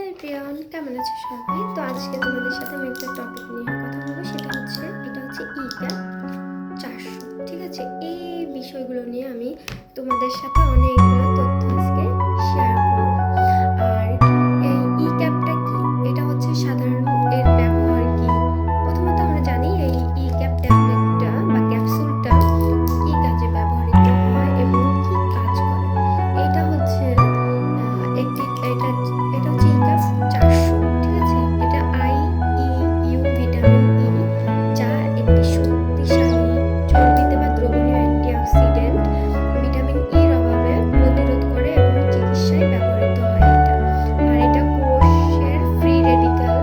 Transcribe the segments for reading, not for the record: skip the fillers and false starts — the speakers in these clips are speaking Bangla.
হাই প্রিয়ন, কেমন আছো সবাই? তো আজকে তোমাদের সাথে আমি একটা টপিক নিয়ে কথা বলবো, সেটা হচ্ছে ই ক্যাপ 400। ঠিক আছে, এই বিষয়গুলো নিয়ে আমি তোমাদের সাথে অনেকগুলো তথ্য আজকে শেয়ার করব। আর এই ই ক্যাপটা কি, এটা হচ্ছে সাধারণ এর ব্যবহার কি। প্রথমত আমরা জানি এই ই ক্যাপ ট্যাবলেটটা বা ক্যাপসুলটা কি কাজে ব্যবহৃত হয় এবং কি কাজ করে। এটা হচ্ছে একটি এটা এটা হচ্ছে ই ক্যাপ 400। ঠিক আছে, এটা ভিটামিন ই, যা একটি শক্তিশালী চর্বিতে বা দ্রবণীয় অ্যান্টিঅক্সিডেন্ট। ভিটামিন ইর অভাবে প্রতিরোধ করে এবং চিকিৎসায় ব্যবহৃত হয় এটা। আর এটা কোষের ফ্রি রেডিক্যাল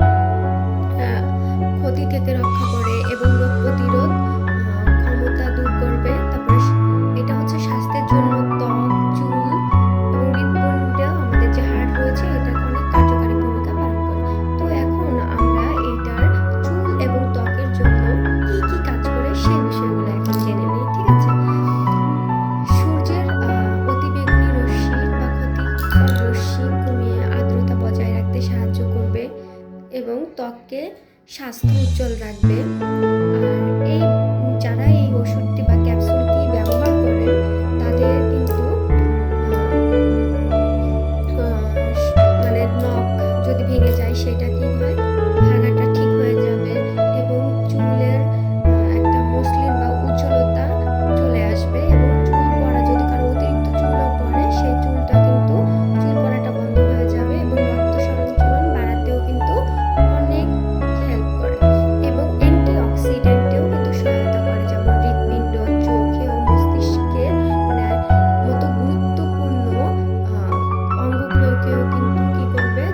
ক্ষতি থেকে রক্ষা করে এবং রোগ প্রতিরোধ ক্ষমতা দূর করবে। তারপরে এটা হচ্ছে স্বাস্থ্যের জন্য ত্বক, চুল এবং হৃৎপিণ্ড, আমাদের যে হার্ট রয়েছে, এটা অনেক কার্যকারী ভূমিকা পালন করে। তো এখন আমরা এটার চুল এবং ত্বকের জন্য কি কি কাজ করে সেই বিষয়গুলো এখন জেনে নিই। ঠিক আছে, সূর্যের অতিবেগুনি রশ্মির বা ক্ষতিকর রশ্মি কমিয়ে আর্দ্রতা বজায় রাখতে সাহায্য করবে এবং ত্বককে স্বাস্থ্য উজ্জ্বল রাখবে। আর যারা এই ওষুধটি বা ক্যাপসুলটি ব্যবহার করেন তাদের কিন্তু মানে নখ যদি ভেঙে যায় সেটা কি হয়, ভাঙাটা ঠিক হয়ে যাবে এবং চুলের একটা মসৃণ বা উজ্জ্বলতা চলে আসবে। এবং চুল পড়া, যদি কারো অতিরিক্ত চুলও পড়ে, সেই চুলটা কিন্তু চুল পড়াটা বন্ধ হয়ে যাবে এবং রক্ত সঞ্চালন বাড়াতেও কিন্তু অনেক হেল্প করে এবং অ্যান্টিঅক্সিডেন্টেও কিন্তু সহায়তা করে, যেমন হৃৎপিণ্ড, চোখে ও মস্তিষ্কে মানে মতো গুরুত্বপূর্ণ অঙ্গগুলোকেও কিন্তু কি করবে,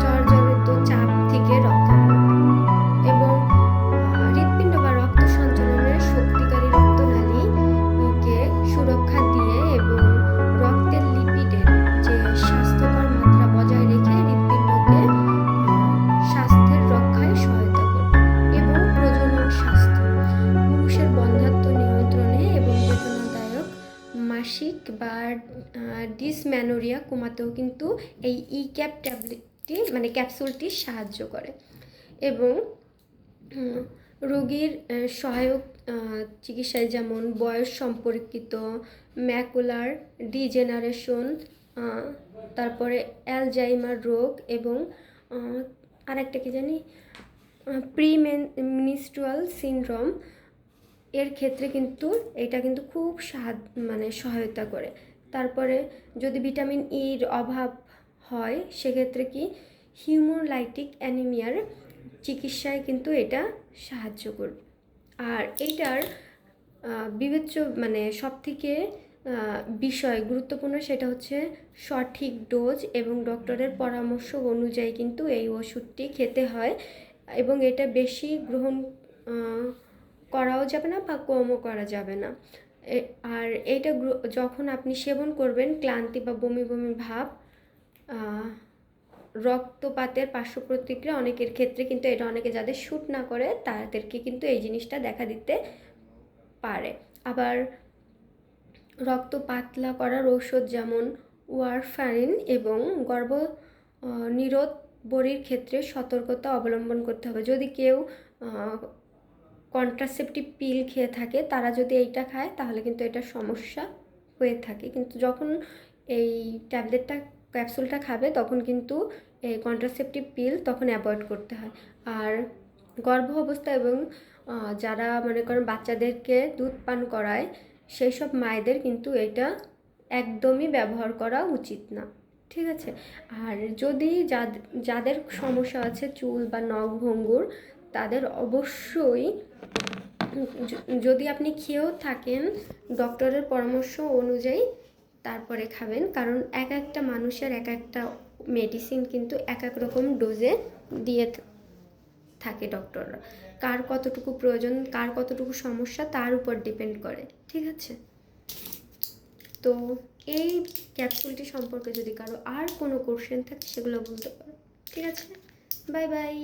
জর্জরিত চাপ থেকে রক্ষা করবে এবং হৃৎপিণ্ড বা রক্ত সঞ্চালনের শক্তিকারী রক্তনালীকে সুরক্ষা দিয়ে এবং রক্তের লিপিডের যে স্বাস্থ্যকর মাত্রা বজায় রেখে হৃৎপিণ্ডকে স্বাস্থ্যের রক্ষায় সহায়তা করবে এবং প্রজনন স্বাস্থ্য, পুরুষের বন্ধ্যাত্ব নিয়ন্ত্রণে এবং বেদনাদায়ক মাসিক বা ডিসম্যানোরিয়া কমাতেও কিন্তু এই ই ক্যাপ ট্যাবলেটটি মানে ক্যাপসুলটি সাহায্য করে এবং রোগীর সহায়ক চিকিৎসায়, যেমন বয়স সম্পর্কিত ম্যাকুলার ডিজেনারেশন, তারপরে অ্যালজাইমার রোগ এবং আরেকটা কি জানি প্রিমেনস্ট্রুয়াল সিনড্রোম এর ক্ষেত্রে কিন্তু এটা কিন্তু খুব সহায়তা করে। তারপরে যদি ভিটামিন ইর অভাব হয় সেক্ষেত্রে কি হিমোলাইটিক অ্যানিমিয়ার চিকিৎসায় কিন্তু এটা সাহায্য করবে। আর এইটার বিবেচ্য সবথেকে বিষয় গুরুত্বপূর্ণ সেটা হচ্ছে সঠিক ডোজ এবং ডক্টরের পরামর্শ অনুযায়ী কিন্তু এই ওষুধটি খেতে হয় এবং এটা বেশি গ্রহণ করাও যাবে না বা কমও করা যাবে না। আর এইটা যখন আপনি সেবন করবেন, ক্লান্তি বা বমি বমি ভাব, রক্তপাতের পার্শ্ব প্রতিক্রিয়া অনেকের ক্ষেত্রে কিন্তু এটা অনেকে যাদের শ্যুট না করে তাদেরকে কিন্তু এই জিনিসটা দেখা দিতে পারে। আবার রক্ত পাতলা করার ঔষধ যেমন ওয়ারফারিন এবং গর্ভনিরোধ বড়ির ক্ষেত্রে সতর্কতা অবলম্বন করতে হবে। যদি কেউ কন্ট্রাসেপটিভ পিল খেয়ে থাকে, তারা যদি এইটা খায় তাহলে কিন্তু এটা সমস্যা হয়ে থাকে। কিন্তু যখন এই ক্যাপসুলটা খাবে তখন কিন্তু এই কন্ট্রাসেপটিভ পিল তখন অ্যাভয়েড করতে হয়। আর গর্ভ অবস্থা এবং যারা মনে করেন বাচ্চাদেরকে দুধ পান করায়, সেই সব মায়েদের কিন্তু এটা একদমই ব্যবহার করা উচিত না। ঠিক আছে, আর যদি যাদের সমস্যা আছে চুল বা নখ ভঙ্গুর, তাদের অবশ্যই যদি আপনি খেয়েও থাকেন ডক্টরের পরামর্শ অনুযায়ী তারপরে খাবেন, কারণ এক একটা মানুষের এক একটা মেডিসিন কিন্তু এক এক রকম ডোজে দিয়ে থাকে ডক্টররা। কার কতটুকু প্রয়োজন, কার কতটুকু সমস্যা, তার উপর ডিপেন্ড করে। ঠিক আছে, তো এই ক্যাপসুলটি সম্পর্কে যদি কারো আর কোনো কোশ্চেন থাকে সেগুলো বলতে পারো। ঠিক আছে, বাই বাই।